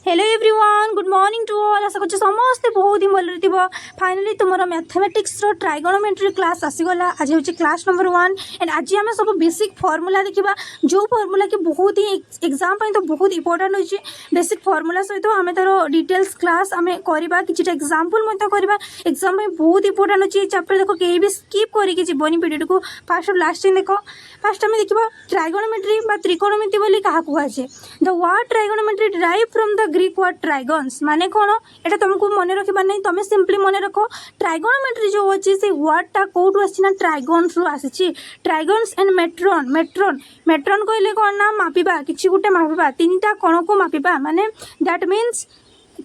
Hello everyone, good morning to all. आशा कर समस्ते बहुत ही भल थी। फाइनाली तुम मैथमेटिक्स ट्राइगोनोमेट्री क्लास आसीगला। आज हूँ क्लास नंबर 1 एंड आज आम सब बेसिक फॉर्मूला देखा, जो फॉर्मूला कि बहुत ही एग्जाम तो बहुत इंपोर्टेंट होची। बेसिक फॉर्मूला सहित आम तार डिटेल्स क्लास आम करवा, कि एग्जाम्पल करवा। एग्जाम बहुत इंपोर्टेंट अच्छी चैप्टर। देखो कहीं भी स्किप करके जीवन वीडियो को फास्ट लास्ट टाइम देख। फास्ट आम देखा ट्राइगोनोमेट्री त्रिकोणमिति बोली क्या कहुए। The word trigonometry derive from the Greek word trigons. माने कौन एटा तुमको मन रखा नहीं, तुम सिंपली मन रख ट्राइगोनोमेट्री जो अच्छी से वर्डटा कौटू आसी ट्राइगन्स रु आसी। ट्राइगन्स एंड मेट्रोन। मेट्रोन मेट्रोन कहले कौन ना मापिबा, किसी गोटे मापिबा, तीन टा कोण को मापिबा, माने that means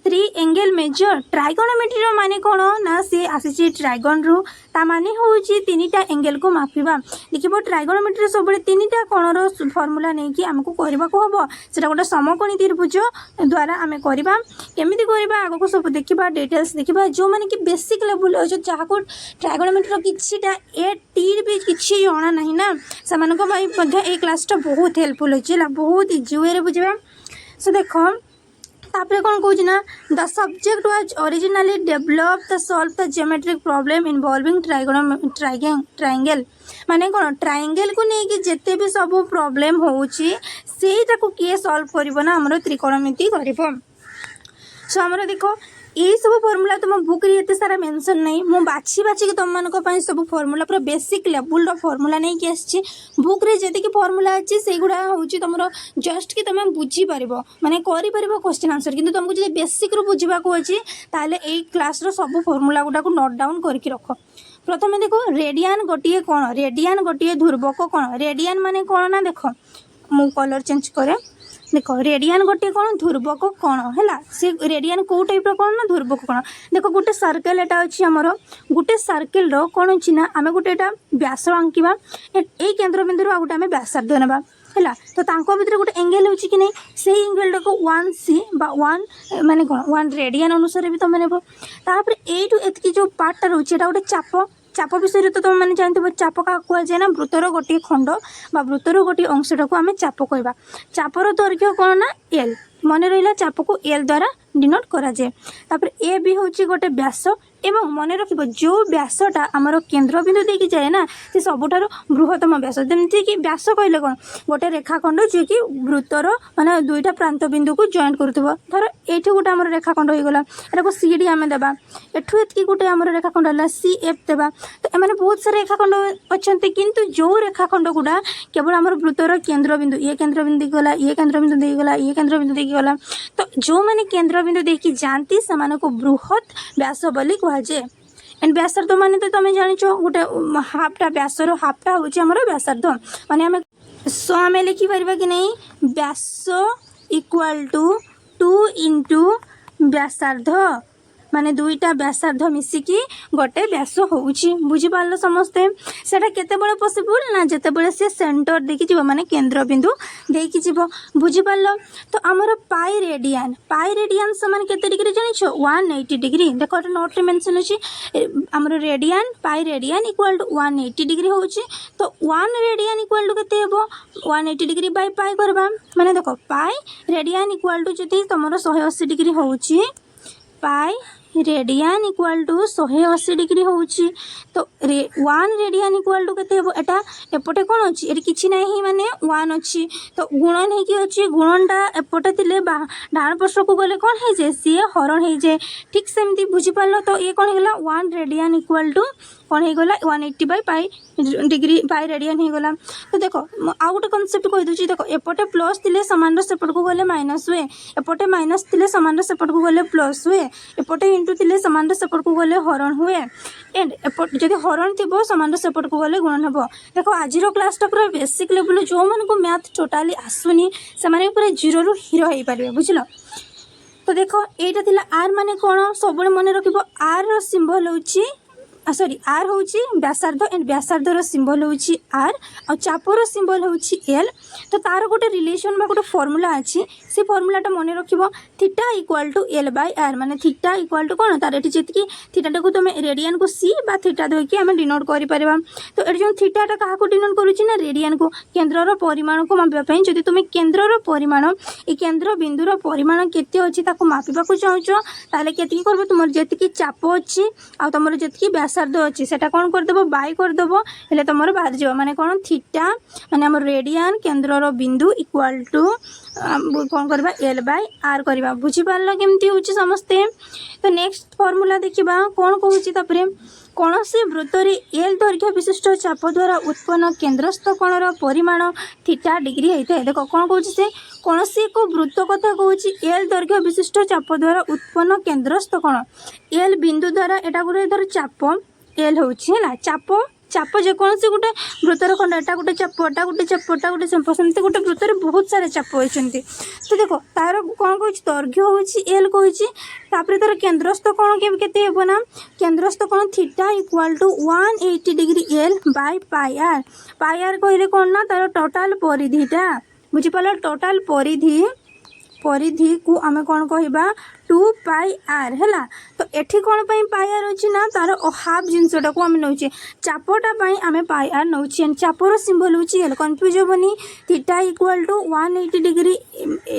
3 angle measure. Trigonometry रो माने कौन ना सी आसी ट्राइगन रु, ता माने होउची 3टा एंगल को मापिबा। देखिबो ट्राइगोनोमेट्री सब 3टा कोणर फॉर्मूला नहीं कि हमको करबा को हबो। सेटा गोटे समकोणी त्रिभुज द्वारा आमे करबा। केमिति करबा आगो को सब देखिबा, डिटेल्स देखिबा। जो माने कि बेसिक लेवल जो जहा को ट्राइगोनोमेट्री रो किछिटा ए टी भी किछि जणा नाही ना, समान को भाई मध्ये ए क्लास टा बहुत हेल्पफुल होची, बहुत इजी वे रे बुझबा। सो देखो तापर कौन कौन ना, the subject was originally develop the solve the geometric problem involving triangle. माने कौन ट्रायंगल को लेकिन जिते भी सब प्रॉब्लम होउची सेटा को किए सॉल्व करिवो ना, हमरो त्रिकोणमिति करिवो। सो हमरो देखो ये सब फॉर्मूला तुम बुक रे एते सारा मेंशन नहीं, मु बाछी बाछी के तुम मानको पई सब फॉर्मूला पूरा बेसिक लेवल रो फॉर्मूला नहीं कि आछि। बुक रे जति कि फॉर्मूला अछि से गुडा होची तुमरो जस्ट कि तुम बुझी परिबो, माने करि परिबो क्वेश्चन आंसर। किंतु तुमको जे बेसिक रो बुझिबा को अछि ताले ए क्लास रो सब फॉर्मूला गुडा को नोट डाउन करके रखो। प्रथमे देखो रेडियन गोटिए कोण, रेडियन गोटिए ध्रुवक कोण। रेडियन माने कोण ना, देखो मु कलर चेंज करे। देखो रेडियन गोटे कौन ध्रुवक कोण है, से रेडियन कौ टाइप कोण ना ध्रुवक कोण। देखो गोटे सर्कल एटा अछि हमरो, गोटे सर्कल रो कोण अछि ना, आमे गोटे एटा व्यास आंकिबा। ए केंद्र बिंदु आ गोटे आमे व्यासार्ध नेबा हैला। तो तांको भीतर गोटे एंगल होछि कि नहीं, से एंगल को 1c बा 1 माने कोण 1 रेडियन अनुसार भी तुम नेबो। तापर ए टू एतकी जो पार्ट रहउछि एटा गोटे चाप। चाप विषय तो तुम मैंने जानते चाप क्या कहुए ना, वृत्तर गोटे खंड बा वृत्तर गोटे अंशटा को आम चाप कहवा। चापर दैर्घ्य कौन ना एल, मन रहा चाप को एल द्वारा डिनोट करा जाए। तापर ए भी हूँ गोटे व्यास, एवं मन रख जो व्यासटा आमर केन्द्र बिंदु देकी जाए ना, से सबुठार बृहत्तम व्यास। जमती कि व्यास कहले कौन गोटे रेखाखंड जी कि वृत्तर माने दुईटा प्रांत बिंदु को जॉइंट करुथबो। धर एठी गोटे आमर रेखाखंड हो गला, एटा को सी डी आमे देबा। एठु एतकी गोटे आमर रेखाखंड हला सी एफ देबा। तो एमाने बहुत सारे रेखाखंड अछंती, किंतु जो रेखाखंड गुडा केवल आमर वृत्तर केन्द्र बिंदु, ये केन्द्र बिंदु गला, ये केन्द्र बिंदु देकी गला, ये केन्द्र बिंदु देकी गला। तो जो माने केन्द्र बिंदु देकी जानती से को बृहत व्यास बोली कहुए। एंड व्यासार्ध माने तो तुम जान गोटे हाफटा व्यासर हाफटा हूँ आमर व्यासार्ध। माने आम सो आम लिखिपर कि नहीं, व्यास इक्वाल टू 2 इंटू व्यासार्ध, माने दुईटा व्यासार्ध मिसिकी गोटे व्यास होउची। बुझी पारलो समस्ते। सेटा केते बळे पॉसिबल ना, जेते बळे से सेंटर देखि जीव, माने केंद्र बिंदु देखि जीव। बुझी पारलो। तो हमर पाई रेडियन समान केते डिग्री जानिछो 180 डिग्री। देखो नोट रे मेंशन अछि हमर radian pi radian equal to 180 degree होउची। तो 1 रेडियन इक्वल टू केते हेबो 180 डिग्री बाय पाई करबा। माने देखो पाई रेडियन इक्वल टू जति तमरो 180 डिग्री होउची, pi radian equal to 180 degree होउची। तो 1 रेडियन इक्वल टू केते हेबो, एटा एपटे कोन अछि, एटी किछि नाही माने 1 अछि। तो गुणन हे कि अछि, गुणनटा एपटे तिले डान पक्ष को गले कोन हे जे सी हरण हे जे। ठीक सेमती बुझी पारलो। तो ये कोन हेला 1 रेडियन इक्वल टू कोन हे गला 180 by pi degree pi radian हे गला। तो देखो आ गोटे कांसेप्ट कहि दोची। देखो एपटे प्लस तिले समान सेपट को गले माइनस हुए, एपटे माइनस तिले समान सेपट को गले प्लस हुए, एपटे इंटू तिले समान सेपट को गले हरण हुए, एंड एपट जदि हरण थिबो समान सेपट को गले गुणन हेबो। देखो आजिरो क्लास टा पूरा बेसिक लेवल, जो मन को मैथ टोटाली आसुनी से माने पूरा जीरो रु हीरो हे पारिबे। बुझलो। तो देखो एटा थिला आर माने कोन, सबले मन रखिबो आर रो सिंबल होची सॉरी आर हूँ व्यासार्ध एंड व्यासार्धर सिंबल हूँ आर आ चापर सिंबल हूँ एल। तो तार गोटे रिलेशन बा गोटे फर्मुला अच्छी से फर्मुलाटा मन रख theta equal to L by R माने थीटा इक्वाल टू कौन तार ये जी थीटाटा को तुम रेडियन को सी बा थीटा धोकी आम डिनोट कर। तो ये जो थीटाटा क्या डिनोट करुच्ची रेडियन को केन्द्रर परिमाण को मापिबा जदि तुम केन्द्रर परिमाण ये केन्द्र बिंदुर परिमाण केते अच्छी मापिबा चाहूच ताले केतिकी करबो तुमर जेतिकी चाप अच्छी आ तुमर जेतिकी व्यासार्ध अच्छी सेटा कौन करदेव बाय करदेव हेले तुमर बाहर जाव माने कौन थीटा माने हमर रेडियन केन्द्रर बिंदु इक्वाल टू कौन करबा एल बाय आर करबा। बुझी पारल केमती होची समस्ते। तो नेक्स्ट फॉर्मूला देखिबा कौन कहूची तापरे कौन से वृत्तर एल दैर्घ्य विशिष्ट चाप द्वारा उत्पन्न केन्द्रस्थ कोणर परिमाण थीटा डिग्री होता है। देखो कौन कहूँ से कौन से एक वृत्त कथा कहूँ एल दैर्घ्य विशिष्ट चाप द्वारा उत्पन्न केन्द्रस्थ कोण एल बिंदु द्वारा एटा गोटे धर चाप एल हूँ चाप चाप जेकोसी गोटे वृत्तर खंड एटा गोटे चाप एटा गोटे चाप एटा गोटे चाप सेमती गोटे वृत्तर बहुत सारे चाप होती। तो देखो तार कौन कहूँ दैर्घ्य हूँ एल कहूँ तार केन्द्रस्थ कोण केते हेबो ना केन्द्रस्थ कोण theta equal to 180 degree L by pi R कहले कौन ना तार टोटाल परिधिटा बुझीपाल टोटाल परिधि को आम कौन कहबा 2 पाई आर है। तो एठी कौन पाई आर अच्छी ना तार हाफ जिनसटा को आम नौचे चापटा आम पाई आर नौचे चापर सिंबल हूँ एल कन्फ्यूज हेनी theta equal to 180 degree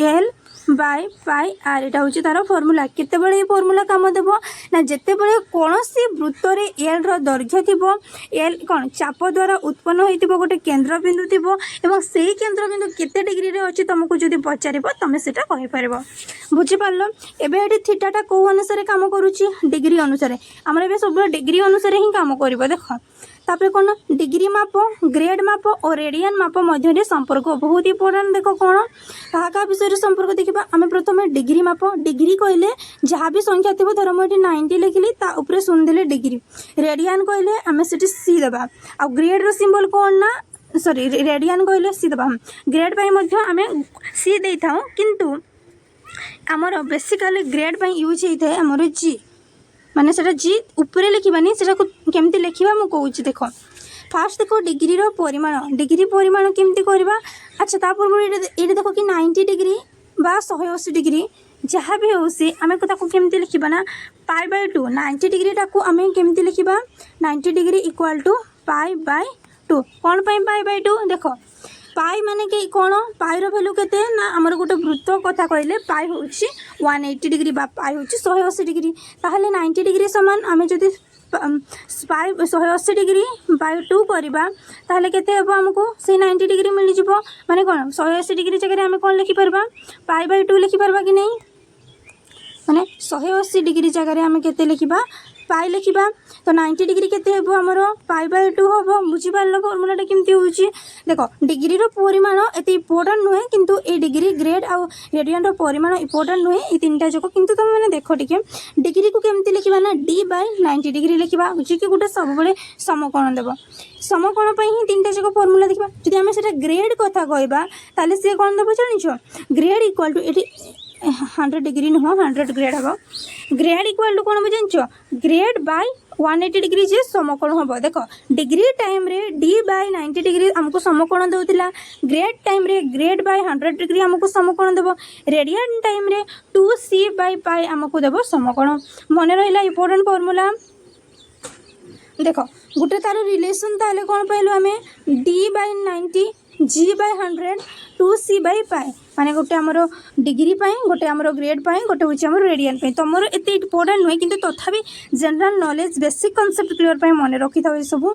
L by pi R एटा हूँ तार फर्मुला केतेबेले फर्मुला काम देव ना जितेबले कौन सी वृत्तर एल दैर्घ्य थी एल कौन चाप द्वारा उत्पन्न होता गोटे केन्द्र बिंदु थी और से केन्द्र बिंदु केते डिग्री रे अच्छी तुमको जब पचार तुम से कहीपर। बुझीपार एवं ये थीटाटा कौ अनुसार काम करुच्ची डिग्री अनुसार आमर ए सब डिग्री अनुसार ही काम कर। देख तापर कौन डिग्री माप ग्रेड माप और रेडियन माप मध्य संपर्क बहुत इंपोर्टेंट। देख कौन क्या विषय संपर्क देखा आम प्रथम डिग्री माप डिग्री कहले जहाँ भी संख्या थी धर मुझे 90 लिखिली ता सुनदेले डिग्री रेडियन कहले आम से सी देवा आ ग्रेड रो सिंबल कौन ना सॉरी रेडियन कहले सी देवा ग्रेड आम सी दे था किंतु आमर बेसिकली ग्रेड यूज होता है आमर जी माने सेटा जी ऊपर लिखबानी सेटा केमती लिखा मु कहूँ। देख फास्ट देख डिग्री परिमाण केमती करवा अच्छा तापर ये देख कि 90 डिग्री बा 180 डिग्री जहाँ भी हो सी आम केमती लिखा ना पाई बाय 2 90 डिग्री टाक आम केमती लिखा 90 degree equal to pi by 2 कौन पाई बाय 2 देख पाई माने कि कौन पाई वैल्यू केते ना आमर गोटे वृत्त कथा कहले पाई हूँ 180 डिग्री बा पाई हूँ 180 डिग्री ताहले 90 डिग्री सामान आम जदि पाई 180 डिग्री बाय 2 करवा ताहले केते हेबो हमको से 90 डिग्री मिल जिवो माने कौन 180 डिग्री जगह आम कौन लिखि परबा पाई बाय 2 लिखि परबा कि नहीं माने 180 डिग्री जगह आम केते लिखिबा पाई लिखा। तो 90 डिग्री केते हेबो हमरो पाई बाय 2 हेबो। बुझी पारलो फॉर्मूलाटा केमती होउची देखो डिग्री रो परिमाण एते इंपोर्टेंट नुहे किंतु ए डिग्री ग्रेड आ रेडियन रो परिमाण इंपोर्टेंट नुहे ए तीनटा जको किंतु तुम माने देखो टिके डिग्री को केमती लिखिबा ना d बाय 90 डिग्री लिखिबा जे कि गोटे सब बेले समकोण देबो समकोण पई ही तीनटा जको फॉर्मूला देखिबा जदि हम सेटा ग्रेड कथा कहबा ताले से कोन देबो जानिछो ग्रेड इक्वल टू एटी 100 डिग्री नुह 100 ग्रेड हम ग्रेड इक्वल टू कौन हम जान ग्रेड बाय 180 डिग्री जे समकोण हम देख डिग्री टाइम रे d बाय 90 डिग्री हमको समकोण देउतिला ग्रेड टाइम रे ग्रेड बाय 100 डिग्री हमको समकोण देबो रेडियन टाइम रे 2c बाय पाई हमको देबो समकोण। मन रहिला इंपोर्टेंट फार्मूला देख गोटे तार रिलेशन ताले कौन पाइलु आमे d by 90 g by 100 2c by pi माने गोटे आमर डिग्री गोटे आमर ग्रेड गोटे हूँ आम रेडियन तुम एत इंपोर्टेंट नुहे कि तथापि general knowledge basic concept clear मन रखी था सब।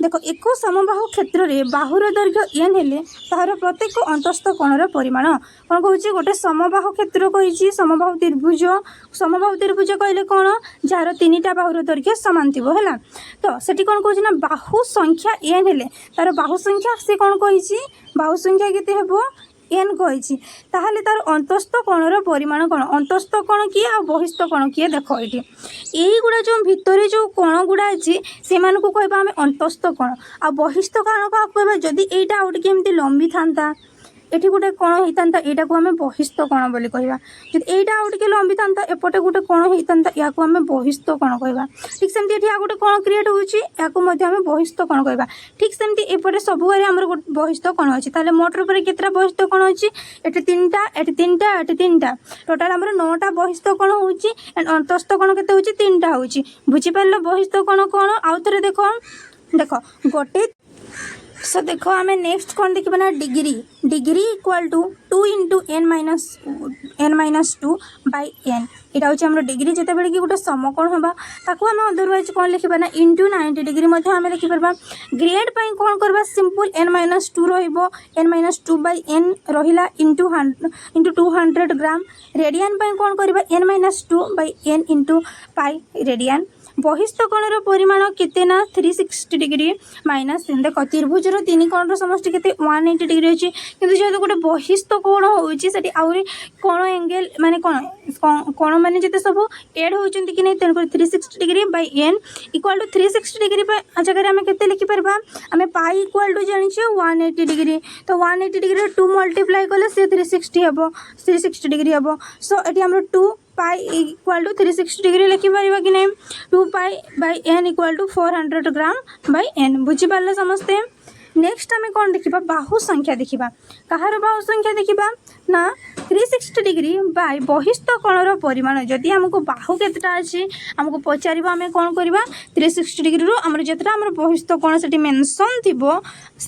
देख एक समबाहु क्षेत्र में बाहुर दैर्घ्य एन हेले तार प्रत्येक अंतस्थ कोणर परिमाण कौन कहूँ गोटे समबाहु क्षेत्र कही समबाहु त्रिभुज कहले कौन जार 3टा बाहुर दैर्घ्य सामान थी है। तो सेठी कौन कहूँ ना बाहु संख्या एन हेले तार बाहु संख्या से कौन कही बाहु संख्या केते हेबो एन कही ताहले तार अंतस्थ कोणर परिमाण कौन अंतस्थ कोण किए आ बहिस्थ कोण किए देख ये यही गुड़ा जो भितर जो कोण गुड़ा अच्छी से कहवा आम अंतस्थ कोण आ बहिस्थ कोण क्या कहवा जदि यहाँ आउट केमती लंबी था एठी गोटे कोण होता यहाँ को आम बहिस्थ कोण बोली कहवा जब यहाँ आउ टे लंबी था एपटे गोटे कोण होता या आम बहिस्थ कोण कहवा ठीक सेमती ये गोटे कोण क्रिएट होम बहिस्थ कोण कहवा ठीक सेमती एपटे सबुआरे आम बहिस्थ कोण अच्छी ताले मोटर पर केतटा बहिस्थ कोण अच्छी एटी तीनटा एटी तीनटा एटी तीनटा टोटाल आम 9टा बहिस्थ कोण होची एंड अंतस्थ कोण केते होची 3टा होची बुझिपारल बहिस्थ कोण कोण आउ थे देख गोटे सो देखो आम नेक्स्ट कौन देखा ना degree degree equal to 2 into n minus 2 by n यहाँ हूँ आम डिग्री जिते बड़े कि गोटे समकोण हाँ ताकू आम अदरवाइज कौन लिखा ना इंटू 90 डिग्री आम लिखिपर ग्रेड पर कौन करवा simple n minus 2 n minus 2 by n रहा इंटू 200 ग्राम रेडियन पर कौन करवा n minus 2 by n into pi radian बहिस्थ कोणर परिमाण केते ना 360 डिग्री माइनस देख त्रिभुजर 3 कोणर समष्टि केते 180 डिग्री अच्छी किंतु जेहेतु गोटे बहिस्थ कोण होची सेठी आउरी कोण एंगल माने कोण माने जेते सब एड होचंती कि नै तेन 360 degree by n equal to 360 degree पर जगह आम केते लिखि परबा आम पाई इक्वल टू जानिछे 180 डिग्री तो 180 डिग्री 2 मल्टीप्लाई कले से 360 हेबो 360 डिग्री हेबो सो एठी हमरो 2 पाई इक्वल टू 360 डिग्री लिखिपर कि नहीं 2 pi by n equal to 400 gram by n बुझीपारे समस्ते नेक्स्ट आम कौन देखा बाहु संख्या देखा कहार बाहु संख्या देखा ना 360 डिग्री बाय बहिस्थ कोणर परिमाण जदि आमको बाहु केतटा अच्छी आमको पचार आम कौन करवा 360 डिग्री रू आम जितना आम बहिस्थ कोण से मेनसन थी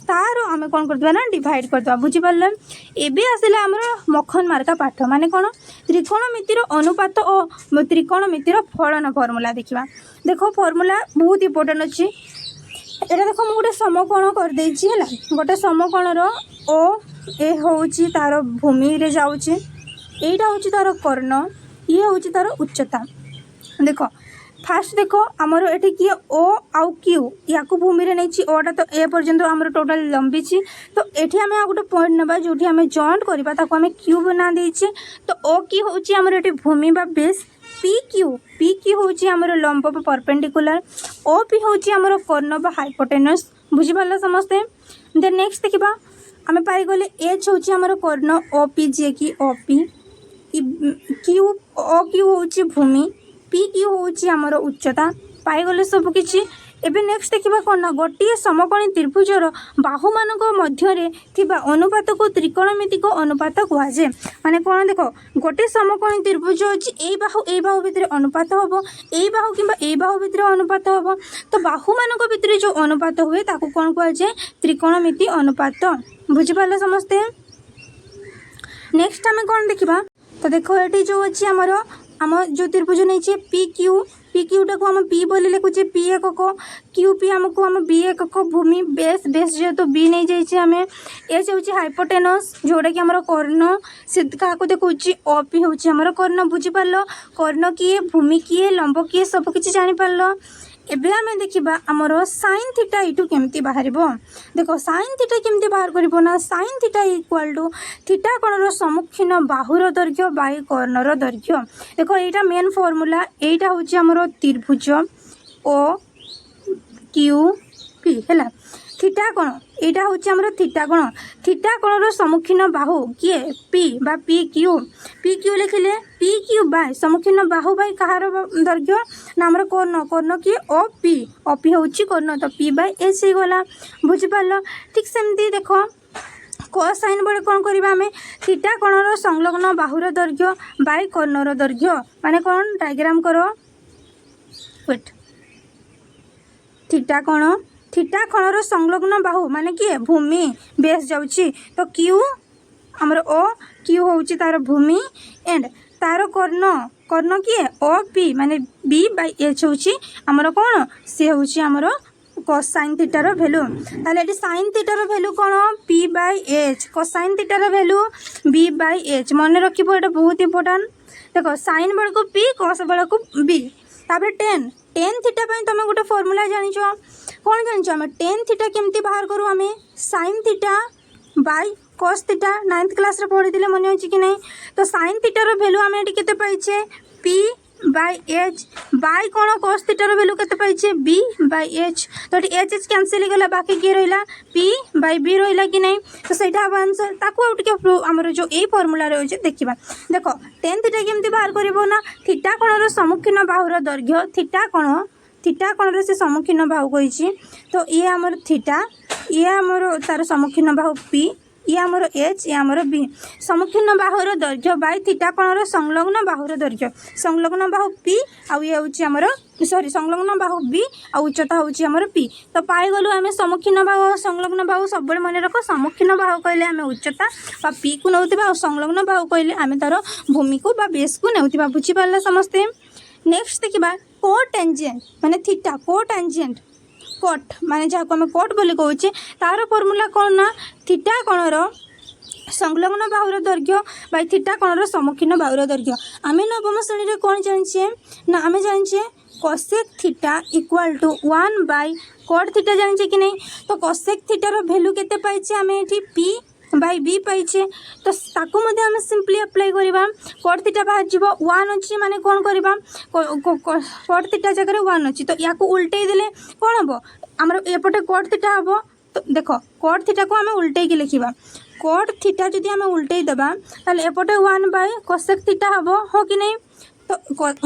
तार आम कौन करदे ना डिवाइड करदे बुझीपारे एबे आसिला आमर मखन मार्का पाठ माने कौन त्रिकोणमितिर अनुपात और त्रिकोणमितिर फलन फर्मुला देखा देखो फर्मुला बहुत इंपोर्टेंट अच्छी एटा देखो मु गोटे समकोण कर देछि हला गोटे समकोणर ओ ए होउची तार भूमि रे जाउची एटा होउची तार कर्ण ये होउची तार उच्चता देखो फास्ट देखो आमर एठी कि ओ आउ क्यू या को भूमि रे नैछि ओटा तो ए पर्यंत आमर टोटल लंबी छी तो एठी आमे आ गोटे पॉइंट नबा जोठी आमे जॉइंट करबा ताको आमे क्यू बना देछि तो ओ की होउची आमर एठी भूमि बा बेस पी क्यू होची आमर लंब परपेंडिकुलर ओ पी होची आमर कर्ण बा हाइपोटेनस बुझिपारला समस्ते देन नेक्स्ट देखिबा आमे पाई गले एच होची आमर कर्ण ओ पी जे की O P Q O Q होची भूमि पी क्यू होची आमर उच्चता पाई गले सब किछि एबे नेक्स्ट देखिबा कोन ना गोटिए समकोणी त्रिभुजर बाहु मानक मध्यरे थिबा अनुपात को त्रिकोणमितिक अनुपात कुहा जे माने कोन देखो गोटे समकोणी त्रिभुज अछि एई बाहु भितर अनुपात होबो एई बाहु किबा एई बाहु भितर अनुपात होबो तो बाहु मानक भितर जो अनुपात हुए ताको कोन कुहा जे त्रिकोणमिति अनुपात बुझि पाले समस्ते नेक्स्ट हमें कोन देखिबा तो देखो एटी जो अछि आम जो त्रिभुज नहीं पी क्यूटा को आम पी बोली लिखुचे पी एकक क्यू पी आमको आम बी एकक भूमि बेस जेहेतु बी नहीं जाइए आम एच हूँ हाइपोटेनस जोटा कि आम कर्ण से क्या देखा ओ पी हूँ आम कर्ण बुझीपार कर्ण किए भूमि किए लंब किए सबकि जानीपार एबे आमे देखिबा आमर साइन थीटा इटू केमती बाहर देखो साइन थीटा केमती बाहर करिबो ना sine theta equal to theta कोणर सम्मुखीन बाहुर दैर्घ्य बाय कर्णर दैर्घ्य देखो एटा मेन फॉर्मूला एटा होची आमर त्रिभुज ओ क्यू पी हैला थीटा कोण एटा होची आमर थीटा कोणर सम्मुखीन बाहु किए पी बा पी क्यू लिखिले पी क्यू बाय सम्मुखीन बाहु बाय कहार दैर्घ्य ना आमर कर्ण किए ओ पी होची कर्ण तो पी बाय एच हे गला बुझि पारलो ठीक सेमती देखो कोसाइन बड़े कौन करबा हमें थीटा कोणर संलग्न बाहुर दैर्घ्य बाय कर्णर दैर्घ्य माने कौन डायग्राम करो वेट थीटा कोणर संलग्न बाहु माने किए भूमि बेस जाउची तो क्यू हमर ओ क्यू होउची तार भूमि एंड तार कर्ण किए ओ पी माने बी बाय एच होउची हमर कोन से होउची हमर कोसाइन थीटार भैल्यू ताले एटी साइन थीटार भैल्यू कोन पी बाय एच कोसाइन थीटार भैल्यू बी बाय एच मन रखिबो एटा बहुत इंपोर्टेंट देखो साइन बळ को पी कोस बळ को बी तापर टेन थीटा पई तमे गोटे फार्मूला जानिछो कोन जानिछो हम टेन थीटा केमती बाहर करू हमें sine theta by cos theta 9th class रे पढी दिले मने होची कि नै तो sin थीटा रो वैल्यू हमें एटी केते पाइछे p बाय एच बाय कौन कॉस थीटार वैल्यू केते पाइछे बी बाय एच तो एच एच कैंसिल हो गला बाकी के रहिला पी बाय बी रहिला कि नहीं तो सेटा हम आंसर ताको आउ टिके हमर जो ए फार्मूला रे होचे देखिबा देखो tan थीटा केमती बाहर करबो ना थीटा कोणर सम्मुखीन बाहुर दैर्घ्य थीटा कोणर से सम्मुखीन बाहु कहिछि तो ये हमर थीटा ये हमर तार सम्मुखीन बाहु पी ये आमर एच ये आमर बी सम्मुखीन बाहुर दैर्घ्य बाय थीटा कोणर संलग्न बाहुर दैर्घ्य संलग्न बाहु पी आउ ये होची आमर सॉरी संलग्न बाहु बी आ उच्चता होची आमर पी तो पाई गलु आमे सम्मुखीन बाहु संलग्न बाहु सब बळे मने रखो सम्मुखीन बाहु कहले आमे उच्चता बा पी को नउतिबा आ संलग्न बाहु कहले आमे तार भूमि को बा बेस को नउतिबा बुझी पारला समस्ते नेक्स्ट देखिबा कोटेंजेंट माने थीटा कोटेंजेंट कोट माने जहाँ को आम कोट बोली कहूचे तार फर्मूला कौन ना थीटा कोणर संलग्न बाहुर दैर्घ्य बाय थीटा कोणर सम्मुखीन बाहुर दैर्घ्य आम नवम श्रेणी में कौन जानिछे ना आम जानिछे cosec theta equal to 1 by cot theta जानिछे कि नहीं तो कोसेक थीटार वैल्यू केते पाइछे आम एठी पी बाय बी पाइछे तो ताको मध्ये हम सिंपली अप्लाई करबा कोट थीटा बाहर जीवो 1 अछि माने कोन करबा कोट थीटा जगह 1 अछि तो याको उल्टै देले कोन हबो हमर एपटे कोट थीटा हबो तो देखो कोट थीटा को हम उल्टै के लिखिबा कोट थीटा जदि हम उल्टै देबा ताले एपटे 1 बाय कोसेक थीटा हबो हो कि नहीं तो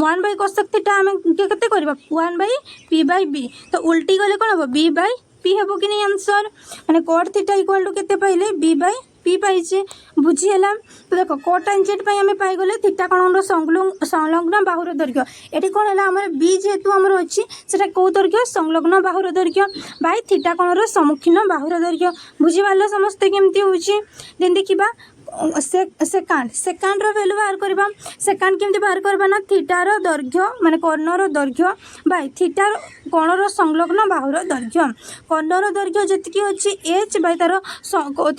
1 बाय कोसेक थीटा हम केते करबा 1 बाय पी बाय बी तो उल्टी गले कोन हबो बी बाय पी हेबो कि नहीं आंसर माने कोट थीटा इक्वल टू केते पाइले बी बाय पी पाइछे बुझी हला तो देखो कोट टेंजेंट पई हमें पाई गले थीटा कोणर संलग्न बाहुर दैर्घ्य एठी कोन हला हमर बी जेतु हमर अछि सेटा को दैर्घ्य संलग्न बाहुर दैर्घ्य बाय थीटा कोणर सम्मुखीन बाहुर दैर्घ्य बुझी पारला समस्त केमती होछि देन देखिबा सेकंड रो वैल्यू बाहर करबा सेकंड केमती बाहर करबा ना थीटा रो दैर्घ्य माने कर्णर दैर्घ्य बाय थीटा कोणर संलग्न बाहुर दैर्घ्य कर्णर दैर्घ्य जतिकी अछि एच बाय तार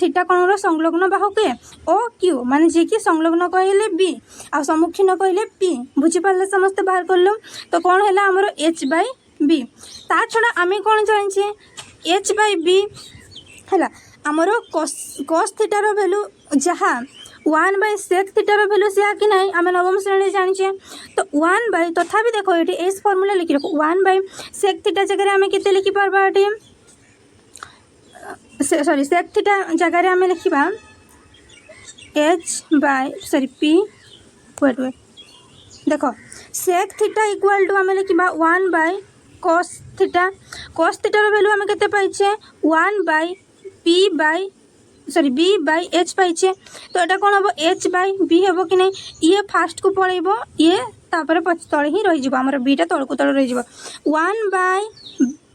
थीटा कोणर संलग्न बाहु के ओ क्यू माने जे कि संलग्न कहले बी आ सम्मुखीन कहले पी बुझी पारले समस्त बाहर करलो तो कोन हैला हमर एच बाय बी ता छडा आमे कोन जानिछे एच बाय बी हैला आमर कॉस थीटार वैल्यू जहाँ 1 बाय सेक थीटार वैल्यू से कि नहीं आम नवम श्रेणी जानिछे तो 1 बाय तथापि देखो ये एस फॉर्मूला लिखि रखो 1 बाय सेक थीटा जगह आम केते लिखि पारबा एटी सॉरी सेक थीटा जगह आम लिखिबा H by sorry P wait देखो सेक थीटा इक्वल टू आम लिखिबा 1 बाय कॉस थीटार वैल्यू आम केते पाइछे 1 by P by sorry B by H पाइछे तो एटा कोन हबो एच बाय बी हेबो कि नहीं ये फास्ट को पळेबो ये तापर तळे ही रहि जिवो हमर बी टा तळ को तळ रहि जिवो 1 बाय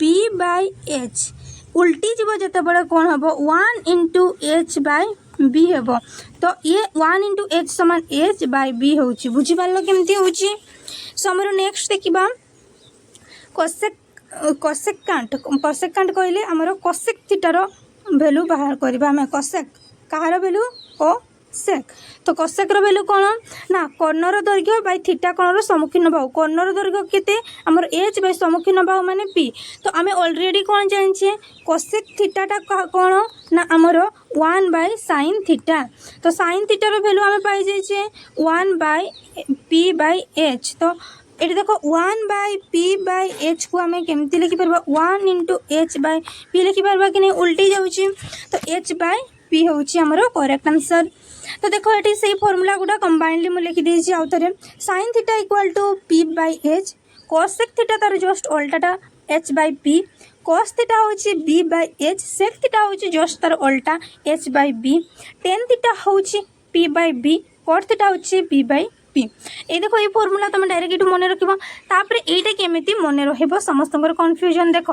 बी बाय एच उल्टी जिवो जते बडे कोन हबो 1 इनटू एच बाय बी हेबो तो ये 1 इनटू एच समान एच बाय बी होउची बुझी पारलो केमती होउची सो हमर नेक्स्ट देखिबा कोसेक कहले हमर कोसेक थीटार वैल्यू बाहर करबा हमें कोसेक कहार वैल्यू ओ सेक तो कोसेक रो वैल्यू कोन ना कर्णर दैर्घ्य बाय थीटा कोणर सम्मुखीन बाहु कर्णर दैर्घ्य केते हमर एच बाय सम्मुखीन बाहु माने पी तो आमे ऑलरेडी कोन जानिछे कोसेक थीटा टा कोन ना हमर 1 बाय sin थीटा तो sin थीटा रो वैल्यू आमे पाई जाइछे 1 बाय p बाय h तो ये देखो 1 बाय पी बाय एच को आम केमती लिखि पारबा 1 इनटू एच बाय पी लिखि पारबा कि नहीं उल्टी जाउची तो एच बाय पी होउची हमरो करेक्ट आंसर तो देखो ये से फॉर्मूला गुडा कंबाइनली मु लिखि देछि आउथरे sin theta equal to p by h cosec theta तार जस्ट उल्टाटा h by p cos theta होउची b by h sec theta होउची जस्ट तार उल्टा h by b tan theta होउची p by b cot theta होउची b by ये देखो ये फॉर्मूला तुम डायरेक्ट मन रखिबो तापर एटा केमिति मन रहइबो समस्तकर कंफ्यूजन देखो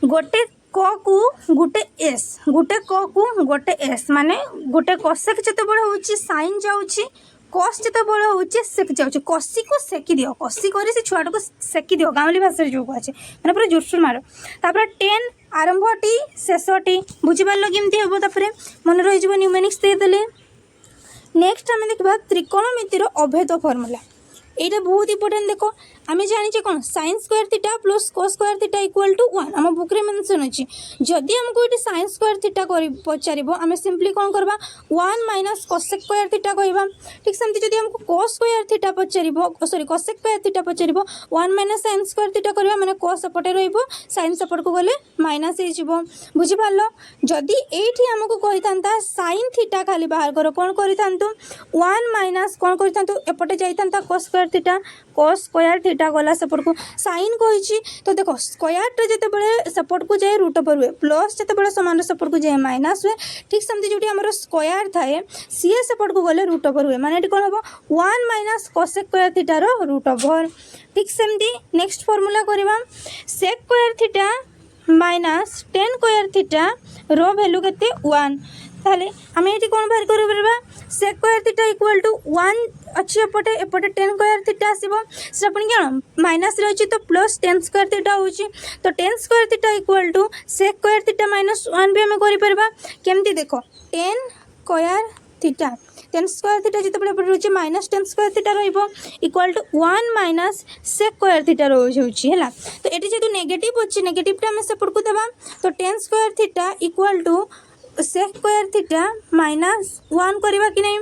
गोटे क को गोटे एस गोटे क को गोटे एस माने गोटे कोसेक जते बड़ होउची साइन जाउची कॉस जते बड़ होउची सेक जाउची कॉसी को सेकी दियो कॉसी करे से छुआटा को सेकी दियो गांवली भाषा जो को আছে माने पूरा जोरसुर मारो तापर 10 आरंभटी शेषटी बुझी पारलो केमति हेबो तापर मन रहि जिवो न्यूमेरिक्स दे देले नेक्स्ट आम देखा त्रिकोणमितिर अभेद फर्मूला यहाँ बहुत इंपोर्टेंट देखो आम जाने कौन sine square theta plus cos square theta equal to 1 आम बुक रे मेंशन अछि जदि हमको ये साइन स्क्वायर थीटा पचारिबो आम सिंपली कौन करबा 1 माइनस कोसेक स्क्वायर थीटा कहबा ठीक सेमती जदि हमको कॉस स्क्वायर थीटा पचारिबो सॉरी कोसेक स्क्वायर थीटा पचारिबो 1 माइनस साइन स्क्वायर थीटा करबा माने कॉस सपटे रहइबो साइन सपट को गले माइनस हे जिवो बुझि पारलो जदि एठी हमको कहितांता साइन थीटा खाली बाहर करो कौन करितांतु 1 माइनस कौन करितांतु एपटे जाइतांता cos स्क्वायर थीटा गला सपोर्ट को साइन कहिछि तो देखो स्क्वायर टे जते बेले सपोर्ट को जाए रूट ओवर हुए प्लस जते बेले समान सपोर्ट को जाए माइनस हुए ठीक समझे जोटी हमर स्क्वायर थाए सी सपोर्ट को गले रूट ओवर हुए माने एटी कोन हबो 1 माइनस cos स्क्वायर थीटा रो रूट ओवर ठीक सेमती नेक्स्ट फार्मूला करबा sec square theta minus tan square theta रो वैल्यू केते 1 ताले आम ये कौन बाहर कर sec square theta equal to 1 अच्छी एपटे एपटे tan स्क्वायर थीटा आसीबो से अपन क्या माइनस रे अछि तो प्लस tan स्क्वायर थीटा होछि तो tan square theta equal to sec square theta minus 1 भी हम करि परबा केमती देखो tan square theta tan square theta जते बले पड़ रहछि माइनस tan स्क्वायर थीटा रहइबो equal to 1 minus sec square theta रहउछि हैला तो एटी जेतु नेगेटिव अछि नेगेटिव टा हम सेपट को देबा तो tan square theta equal to sec square theta minus 1 करबा कि नहीं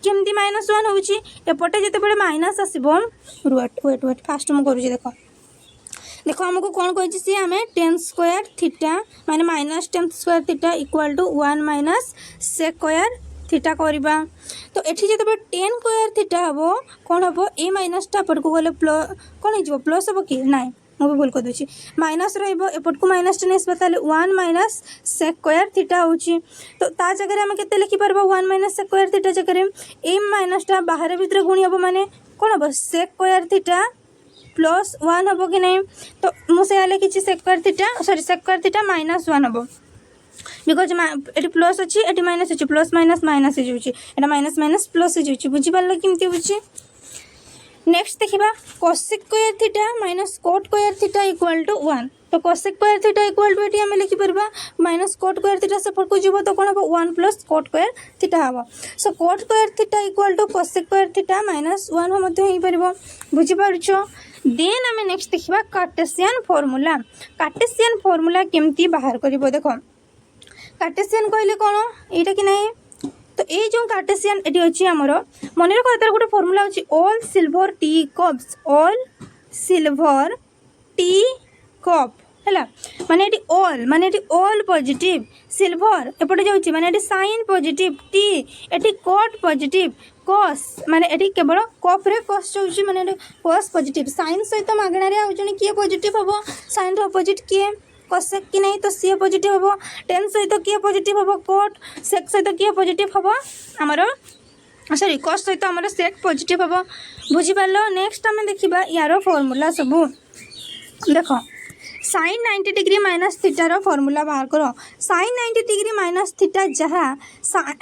केमती माइनस 1 होउची एपटे जते बळे माइनस आसीबो वेट फास्ट हम करू देखो देखो हमको कौन कहि सी हमें tan स्क्वायर थीटा माने minus tan square theta equal to 1 minus sec square theta करबा तो एठी जते बळे tan स्क्वायर थीटा हबो कोन हबो ए माइनस टा पर को गले प्लस कोन हिजबो प्लस हबो कि नाही मैं भी भूल कर दूसरी माइनस रपट को माइनस टेन आसपा 1 माइनस sec स्क्वायर थीटा होची तो ता जगह आम के लिखि पारबा 1 माइनस sec स्क्वायर थीटा जगह एम माइनस टा बाहर भितर गुणी हम माने कौन हम sec स्क्वायर थीटा प्लस 1 हम कि नहीं तो मुझे लिखी sec square theta sorry sec square theta minus 1 हम बिकज ये प्लस अच्छी ये माइनस अच्छी प्लस माइनस माइनस हो माइनस माइनस प्लस हो बुझीपार केमती हो नेक्स्ट देखा cosec square theta minus cot square theta equal to 1 तो cosec square theta equal to ये आम लिखिपर माइनस cot स्क्वायर थीटा सेपट को जीव तो कौन हम 1 प्लस cot स्क्वायर थीटा हम so cot square theta equal to cosec square theta minus 1 हो बुझीपार देन आम नेक्स्ट देखा कार्टेशियन फॉर्मूला केमती बाहर कर देखो कार्टेशियन कहले कौन यहाँ कि नहीं तो ये जो कार्टेशियन ये अच्छी आमर मन रख तार गोटे फॉर्मूला अच्छी all silver T cups all silver tea cup है माने ऑल पॉजिटिव सिल्वर एपटे जाऊँगी माने साइन पॉजिटिव टी ये कट पॉजिटिव कॉस माने ये केवल कप रे कॉस जाऊँगी माने कॉस पॉजिटिव साइन सहित मागणारे आउछनी किए पॉजिटिव हम साइन अपोजिट किए cosec कि नहीं तो सी पॉजिटिव हम tan सहित किए पॉजिटिव हम cot sec सहित किए पॉजिटिव हम आमर सॉरी cos सहित आमर sec पॉजिटिव हम बुझीपार नेक्स्ट आम देखा यार फॉर्मूला सबू देखो sign 90 degree minus theta rho formula बाहर करो साइन 90 डिग्री माइनस थीटा जहाँ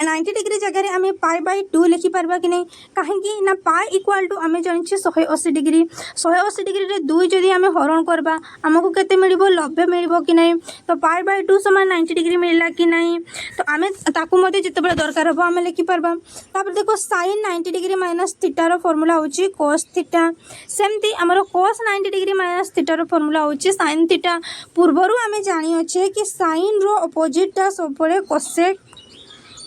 90 डिग्री जगह आम पाई बाई 2 लिखि पारबा कि नहीं कहीं ना पाई इक्वाल टू आम जानी 180 डिग्री 180 डिग्री रे 2 जदि आम हरण करबा आमको केते मिलिबो 90 मिलिबो कि नहीं तो पाई बाई 2 समान 90 डिग्री मिलला कि नहीं तो आम ताकू मते जितेबेले दरकार हो आम लिखि पारबा तापर देखो sign 90 degree minus theta rho formula होची cos थीटा सेमती आमर cos 90 degree minus theta rho formula होची sin थीटा पूर्वरु आमे जानी अच्छे कि साइन रो अपोजिट टा सब बड़े cosec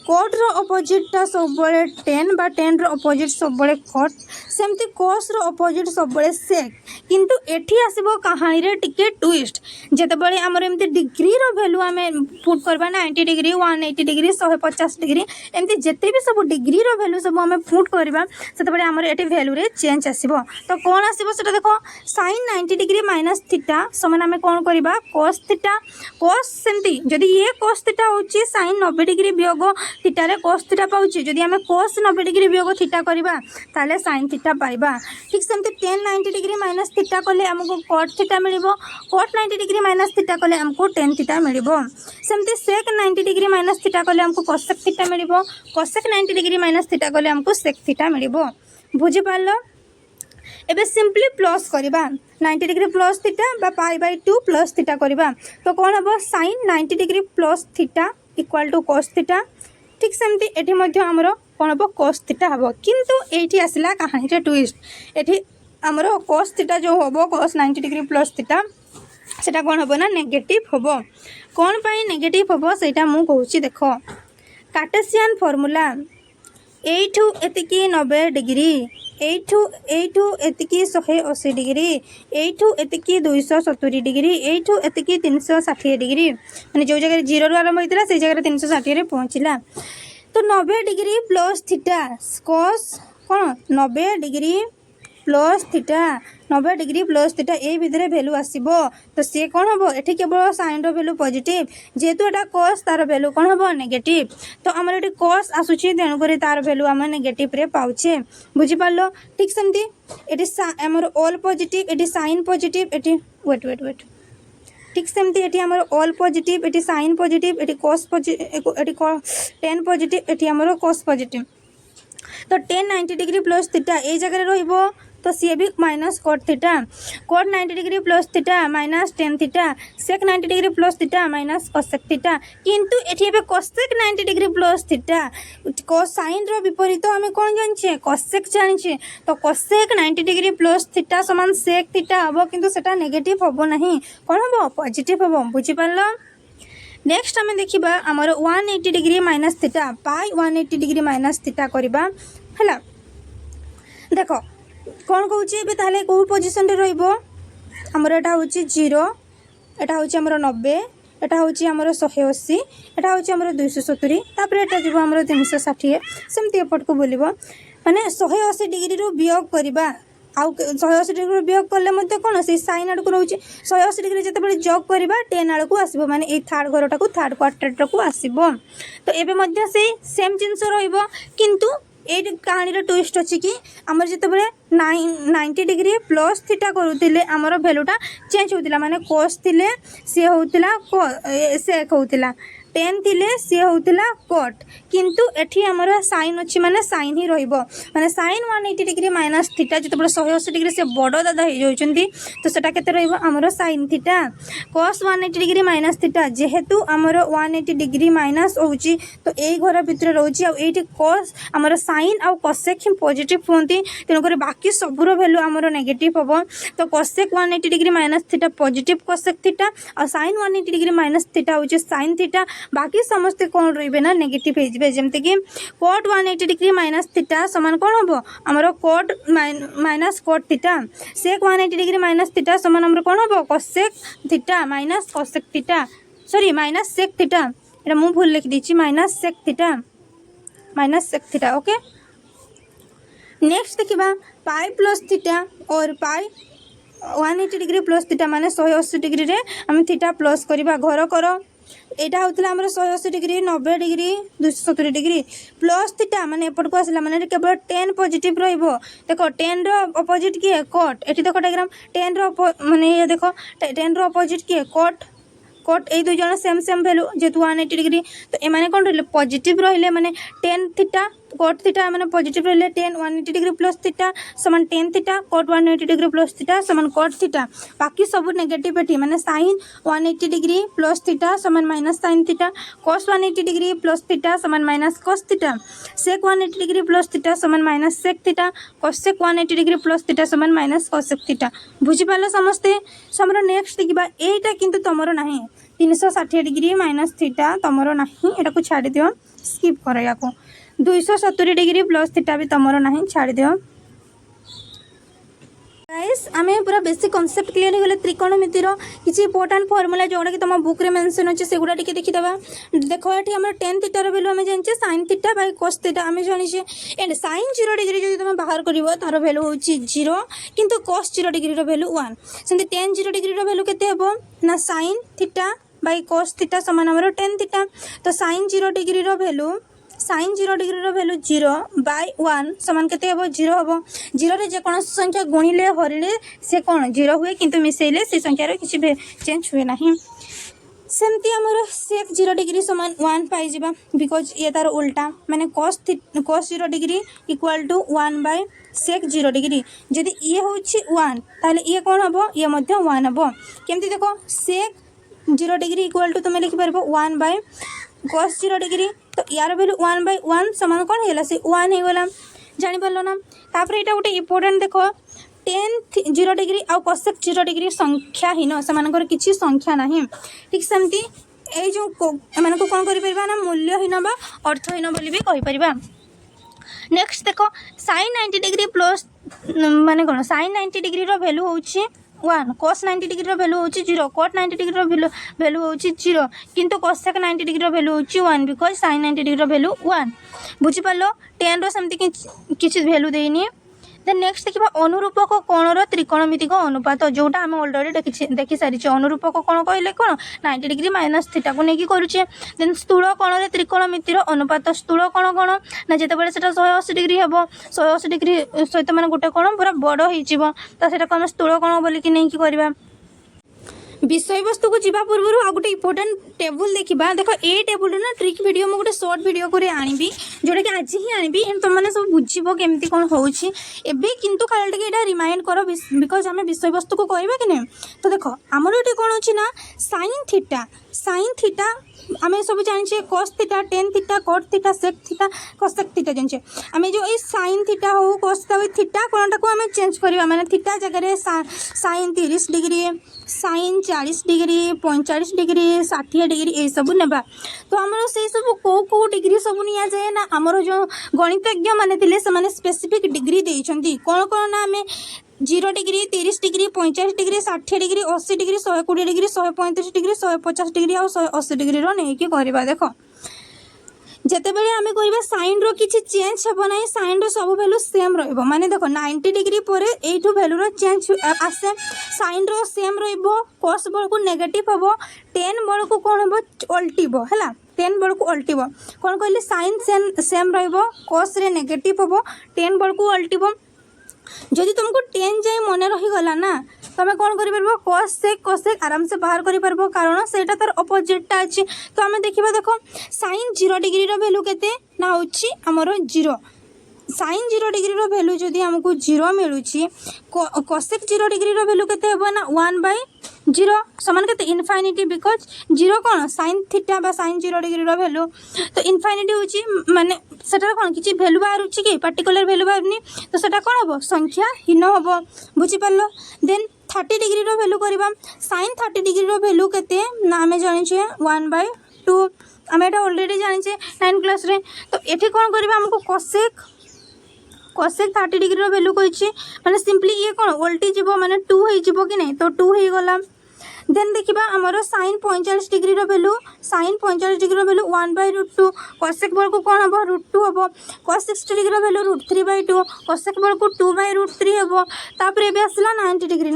cot रो अपोजिट टा सब बड़े tan बा tan रो अपोजिट सब बड़े cot सेमती cos रो अपोजिट सब बड़े sec किंतु एठी आसीबो कहानी रे टिके ट्विस्ट जेते बड़े हमर एमती डिग्री रो वैल्यू आमे पुट करबा 90 डिग्री 180 डिग्री 150 डिग्री एमती जेते भी सब डिग्री रो वैल्यू सब आमे पुट करबा सेते बड़े हमर एठी वैल्यू रे चेंज आसीबो तो कोन आसीबो सेटा देखो sin 90 डिग्री माइनस थीटा समान आमे कोन करबा cos थीटा cos सेमती जदी ये cos थीटा होची sin 90 डिग्री वियोग थीटा रे cos थीटा पाउची जदी आमे cos 90 डिग्री वियोग थीटा करबा ताले sin थीटा पाइबा ठीक सेमती tan 90 डिग्री माइनस थीटा कले हमको cot थीटा मिलिबो cot 90 डिग्री माइनस थीटा कले हमको tan थीटा मिलिबो सेमती sec 90 डिग्री माइनस थीटा कले हमको cosec थीटा मिलिबो cosec 90 डिग्री माइनस थीटा कले हमको sec थीटा मिलिबो बुझि पारलो एबे सिंपली प्लस करबा 90 डिग्री प्लस थीटा बा पाई बाय 2 प्लस थीटा करबा तो कोन हबो sin 90 degree plus theta equal to cos theta ठीक सेमती एठी मध्ये हमरो कोन हबो cos थीटा हबो किंतु एठी आसिला कहानी रे ट्विस्ट एठी आमर cos थीटा जो हम cos 90 डिग्री प्लस थीटा सेटा कौन हम ना नेगेटिव हम कौन पाई नेगेटिव हम सेटा मु कहूँ देख कार्टेशियन फॉर्मूला एठू एतिकी 90 डिग्री एठू एतिकी 180 डिग्री एठू एतिकी 270 डिग्री एठू एतिकी 360 डिग्री माने जो जगह 0 रु आरंभ होइतिला से जगह 360 रे पहुंचला तो 90 डिग्री प्लस थीटा cos कौन 90 degree plus theta 90 degree plus theta ए भितर भैल्यू आसब तो सी कौन हम ये केवल साइन भैल्यू पॉजिटिव जेहेतु एटा cos तार भैल्यू कौन हम नेगेटिव तो आमर ये cos आसूची तेणुक तार भैल्यू आम नेगेटिव रे पाउछे बुझिपार ठीक सेमती ये आमर ऑल पॉजिटिव ये साइन पॉजिटिव ये वेट ठीक सेमती ये आमर ऑल पॉजिटिव ये साइन पॉजिटिव ये cos पॉजिटिव ये tan पॉजिटिव ये आमर cos पॉजिटिव तो tan 90 डिग्री प्लस थीटा ए जगह रहिबो तो सी भी minus cot theta cot 90 degree plus theta minus tan theta sec 90 degree plus theta minus cosec theta किंतु एठी एबे cosec 90 degree plus theta cosine रो विपरीत हमें कौन जानछे cosec जानछे तो cosec 90 डिग्री प्लस थीटा समान sec थीटा हबो किंतु सेटा नेगेटिव हबो नहीं कौन हबो पॉजिटिव हबो बुझि पारलो नेक्स्ट आम देखा आमर 180 degree minus theta pi 180 degree minus theta करवा है देख कौन कहूँ कौ पोजिशन रमर एटा हूँ 0 एटा हूँ आमर 90 एटा हूँ आमर 180 एटा हूँ आमर 270 तापर एटा जीव आमर 360 सेमती एपट को बुल माने 180 डिग्री रू वियोग करवा आउ 180 डिग्री वियोग कले कौन से साइन आड़ को रोचे 180 डिग्री जिते जग करवा टेन आड़ को आसो माने ये थर्ड घरटा को थर्ड क्वाड्रेंट को आसो तो एबे से सेम जिनस किंतु ये कहानी ट्विस्ट अच्छी कि आमर जिते 90 डिग्री प्लस थीटा करुले आमर भैल्यूटा चेंज होता माने cos थिले सी होता सेक होता tan थिले सी होता cot किंतु एठी आमर साइन अच्छी माने साइन ही रहिबो माने साइन 180 डिग्री माइनस थीटा जिते 180 डिग्री से बड़ दादा हो जाउछंती तो सेटा केते रहिबो आमर sine theta cos 180 degree minus theta जेहेतु आमर 180 डिग्री माइनस होउची तो एई घर भितर रहउची आ एठी cos आमर साइन आ cosec पॉजिटिव होंती तेणु कर बाकी सबुर वैल्यू आमर नेगेटिव हबो तो cosec 180 degree minus theta positive cosec theta और sin 180 डिग्री माइनस थीटा होउची sin थीटा बाकी समस्ते कौन रही ना नेगेटिव हो जमती कि cot 180 डिग्री माइनस थीटा समान कौन हम आमर cot minus cot theta sec 180 degree minus theta समान आमर कौन हम cosec theta minus cosec theta sorry minus sec theta ये मुझे भूल लिख दी minus sec theta okay next देखा पाई प्लस थीटा और पाई 180 डिग्री प्लस थीटा माने 180 डिग्री रे आम थीटा प्लस करवा घर कर एटा होता आमर 180 degree 90 degree 270 degree plus theta माने एपट को आसला माने केवल tan पॉजिटिव रहिबो देखो tan रो अपोजिट किए cot एठी देखो डायग्राम tan रो माने ये देखो tan रो अपोजिट किए cot ए दुई जन सेम वैल्यू जेतु 180 डिग्री तो ए माने कोन रहले पॉजिटिव रहले माने tan थीटा cot थीटा माने पॉजिटिव रहले tan 180 डिग्री प्लस थीटा समान tan theta cot 180 degree plus theta समान cot थीटा बाकी सब नेगेटिव एठी माने sin 180 डिग्री प्लस थीटा समान minus sin theta cos 180 degree plus theta समान minus cos theta sec 180 degree plus theta समान minus sec theta cosec 180 degree plus theta समान minus cosec theta बुझी पाले समस्ते समर नेक्स्ट देखिबा एटा किंतु तमरो नाही 360 डिग्री माइनस थीटा तमरो नाही एटा को छाडी दियो स्किप करो या को 270 डिग्री प्लस थीटा भी तमरो नहीं छाड़ दियो गाइस आमे पूरा बेसिक कांसेप्ट क्लियर हो गले त्रिकोणमितिर किछि इंपोर्टेंट फार्मूला जोडा कि तम बुक रे मेंशन अछि सेगुडा टिके देखि दबा देखो एठी हमर tan थीटा रो वैल्यू हमें जानछे sin theta by cos theta हमें जानिछे एंड sin 0 डिग्री जदि तुम बाहर करिवो तार वैल्यू होछि 0 किंतु cos 0 डिग्री रो वैल्यू 1 सेंति tan 0 डिग्री रो वैल्यू केते हेबो ना sin theta by cos theta समान हमर tan थीटा तो sin 0 डिग्री रो वैल्यू sin 0 डिग्री रो वैल्यू 0 बाय 1 समान केते हेबो 0 हेबो 0 रे जे कोन संख्या गुणिले हरिले से कोन 0 हुए किंतु मिसेले से संख्या रे किछि चेंज हुए नाही सेमती हमर sec 0 डिग्री समान 1 पाई जिबा बिकॉज ये तार उल्टा माने cos 0 degree equal to 1 by sec 0 degree जदि ये होछि 1 ताले ये कोन हबो ये मध्य 1 हबो केमती देखो sec 0 डिग्री इक्वल टू तुम लिखि परबो 1 बाय cos 0 डिग्री तो यार वैल्यू 1 बाय 1 समान कौन है से 1 हो गला जानि परलो ना तापर एटा गोटे इंपोर्टेंट देखो टेन 0 डिग्री आउ कोसेक 0 डिग्री संख्याहीन से किसी संख्या ना ठीक सेमती ये जो एम कौन कर मूल्यहीन बा अर्थहीन बोली भी कहीपर। नेक्स्ट देख साइन 90 डिग्री प्लस माने कौन साइन 90 डिग्री वैल्यू हूँ 1 cos 90 डिग्री वैल्यू हूँ 0 cot 90 डिग्री वैल्यू हूँ 0 किंतु cosec 90 डिग्री वैल्यू हूँ 1 बिकज sin 90 डिग्री वैल्यू 1 बुझिपार 10 सेमती किसी वैल्यू देनी। देन नेक्स्ट देखा अनुरूपक कोणर त्रिकोणमितिक अनुपात जोटा आम अलरेडी देखी सारी अनुरूपक कोण कहले कौन 90 डिग्री माइनस थीटा को लेकिन करुचे। देन स्थूल कोणर त्रिकोणमितिर अनुपात स्थूल कोण कौन ना जितेबाला से 180 डिग्री हम 180 डिग्री सहित मैंने गोटे कोण पूरा बड़ हो आम स्थूल कोण बोलिकी नहीं करवा। विषय वस्तु को जीवा पूर्व आ गोटे इंपोर्टेंट टेबुल देखा देख ए टेबुल ना ट्रिक वीडियो मुझे शॉर्ट वीडियो को आनी जोटा कि आज ही आनी तुम मैंने सब बुझब केमती कौन हो किंतु खाली टे रिमाइंड कर बिकज आम विषय वस्तु को कहवा कि नहीं। तो देख आमर ये कौन अच्छी ना साइन थीटा आम सब जाने cos theta tan theta cot theta sec theta cosec theta जाने आम जो ये साइन थीटा हो कस थीटा कोणटा को आम चेंज करवा माने थीटा जगह sine 30 degree sine 40 degree 45 degree 60 degree ये सब नेबा। तो आमर से सब कौ डिग्री सब नि जाए ना आमर जो गणितज्ञ माने थिले से माने स्पेसिफिक डिग्री देइछंती कौन कौन ना आम 0 degree 30 degree 45 degree 60 degree 80 degree 120 degree 135 degree 150 degree और 180 डिग्री नहीं करवा। देख जितेबाला आम कह साइन रि चेंज हे ना साइन सब भैल्यू सेम रे देख 90 डिग्री पर यू भैल्यूर चेंज आसे साइन सेम रस बल को नेगेटिव हम 10 बल को कौन हम अल्टिब है 10 बल को अल्टिब कौन कहले साइन सेम रस रे नेगेटिव हम 10 बल को अल्टिब। जदि तुमको 10 जाए मन रहीगला ना तुम कौन कर कोसेक आराम से बाहर कर कारण से तार अपोजिटा अच्छी। तो आम देखा देख साइन 0 डिग्री वैल्यू केते ना होची आमर 0 साइन 0 डिग्री वैल्यू जदि आमको 0 मिलूँ कोसेक 0 डिग्री वैल्यू केते हेबो ना 1/0 समान केते इनफाइनिटी बिकज 0 कौन साइन थीटा बा साइन 0 डिग्री वैल्यू तो इनफाइनिटी होची माने सेटा कौन किसी वैल्यू बाहर कि पार्टिकुलर वैल्यू बाहरनी तो सेटा कौन हम संख्या हीन हम बुझिपार। देन 30 डिग्री वैल्यू करवा साइन 30 डिग्री वैल्यू केते ना आम जाने 1/2 आम एटा ऑलरेडी जाने 9 क्लास रे। तो ये कौन करवा हमको कोसेक 30 डिग्री वैल्यू कही माने सिंपली ये कौन उल्टी जीव माने 2 हो कि नहीं तो 2 हो गला। देन देखा आमर sine 45 degree value sine 45 degree value 1/√2 cosec बल को कौन हम √2 हम cos 60 डिग्री वैल्यू √3/2 कोसेक बल को 2/√3 हम तापर ये आसला 90 डिग्री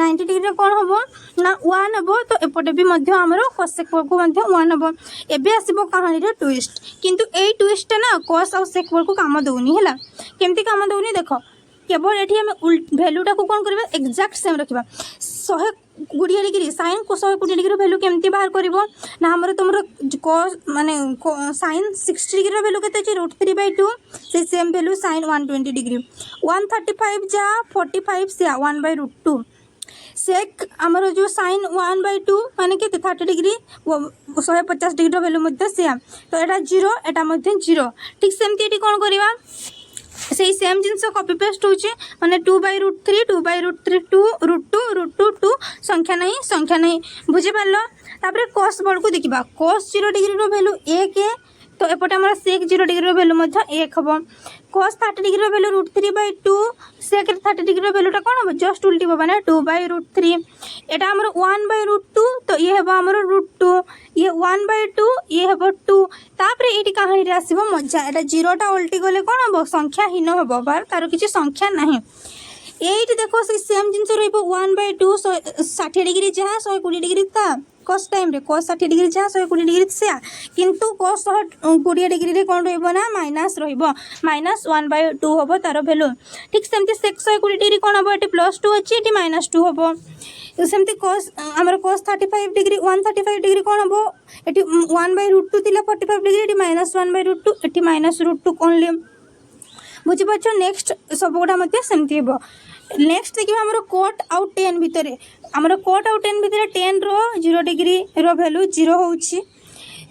कौन हम ना 1 हम तो एपटे भी आमर कोसेक बल को 1 हम एबे आसीबो कहानी ट्विस्ट किंतु ए ट्विस्ट ना cos और सेक बल को काम दौनी है केमती काम दौनी देख केवल ये आम भैल्यूटा को कौन करवा एक्जाक्ट सेम रखा 120 डिग्री साइन को 120 डिग्री वैल्यू केमती बाहर कर ना आमर तुम माने साइन 60 डिग्री वैल्यू के √3/2 से सेम वैल्यू साइन 120 डिग्री 135 जा 45 से 1/√2 सेक आमर जो साइन 1/2 माने के 30 डिग्री 150 डिग्री वैल्यू सेम तो यहाँ 0 यहाँ 0 ठीक सेमती कौन करवा से सेम जिनस कॉपी पेस्ट होचे माने 2/√3 2/√3 2√2 संख्या नहीं बुझी पारल। तापर cos बल को देखा cos 0 डिग्री वैल्यू 1 तो एपटे आम सेक 0 डिग्री वैल्यू 1 हम cos 30 डिग्री वैल्यू √3/2 सेक 30 डिग्री वैल्यूटा कौन हम जस्ट उल्टी माने 2/√3 यहाँ आमर 1/√2 तो ये हम आमर √2 ये 1/2 ये हम 2 तापर ये कहानी आसो मजा यहाँ 0टा उल्टी गले कौन हम संख्याहीन हम बार तार किसी संख्या ना ये देखो से सेम जिन 1/2 60 डिग्री जहाँ 120 डिग्री था cos टाइम रे cos 60 डिग्री जहाँ 120 डिग्री से किंतु cos 120 डिग्री रे कौन रहा माइनस -1/2 हम तार भैल्यू ठीक सेमती सेक 120 डिग्री कौन हम ये +2 अच्छी ये -2 हम सेमती cos आमर cos 35 डिग्री 135 डिग्री कौन हम ये 1/√2 थिला 45 डिग्री ये -1/√2 ये -√2 ओनली बुझीपार। नेक्स्ट सब गुड़ा सेमती हम नेक्स्ट देखिए आमर कोट आउ 10 भितर आमर कोट आउ 10 भितर 10 रो 0 डिग्री रो वैल्यू 0 होउची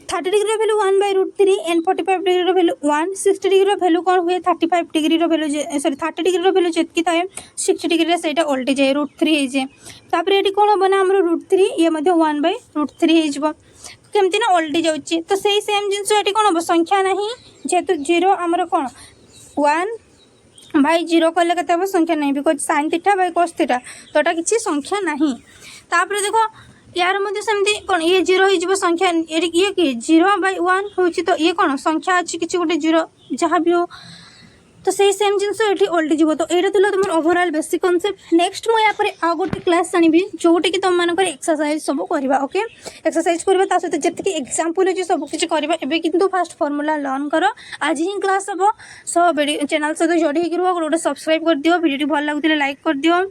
30 degree value 1/√3 and 45 degree value 1 60 degree value कौन हुए 35 degree value sorry 30 degree value जितकी थाए 60 डिग्री से उल्टी जाए √3 हो जाए ये कौन हम ना आम √3 ये 1/√3 हो केमती ना उल्टी जाऊँगी तो सही सेम जिनस ये कौन हम संख्या ना जेहेतु 0 आमर कौन 1/0 कले के संख्या नहीं because sin theta by cos theta तो यहाँ किसी संख्या नहीं तापर देखो यार मध्य सेमती कौन ये 0 हो संख्या ये कि 0/1 हूँ तो ये कौन संख्या अच्छी किसी गोटे 0 जहाँ भी हो तो सही सेम जिनस ये ओल्टी जीव तो यहाँ था तुम ओवरऑल बेसिक कॉन्सेप्ट नेक्स्ट मुझे यहाँ आउ गोटे क्लास आनी जोटे कि तुम मानक एक्सरसाइज सब करवा ओके एक्सरसाइज करवा सहित जी एग्जाम्पल अच्छे सब किसी करवा एवं किंतु फास्ट फॉर्मूला लर्न कर आज ही क्लास हम सो चैनल सहित जोड़ी होगी रुह गोटे सब्सक्राइब कर दियो वीडियो भल लगुले लाइक कर दियो।